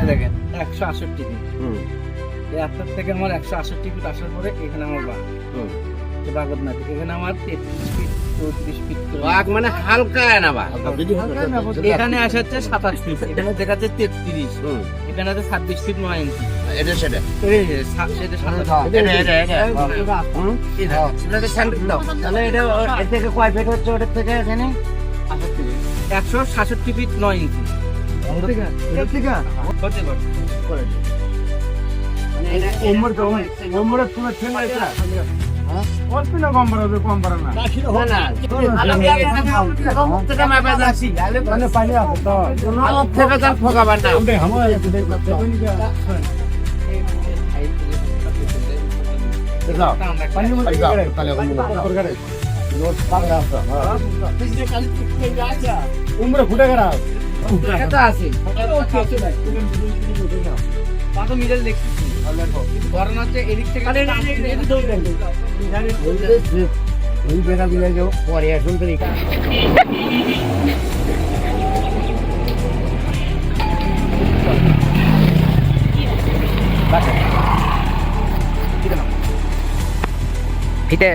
দেখেন 168 ফিট। এই আপনার থেকে আমার 168 ফিট আসার পরে এখানে আমার বাঘ, বাগত না এখানে আমার 33 ফিট 34 ফিট বাঘ মানে হালকা না বাঘ। এখানে আসা হচ্ছে 27 ফিট, এখানে দেখাচ্ছে 33, এখানে আছে 26 ফিট 9 ইঞ্চি। এটা সেটা এই যে সেটা তাহলে এটা এর থেকে কয় ফিট হচ্ছে ওটার থেকে এখানে? 167 ফিট 9 ইঞ্চি হতে পারে। ফুটে গেল কত মিডল দেখছি বরং হচ্ছে এদিক থেকে পরে আসুন তো এটা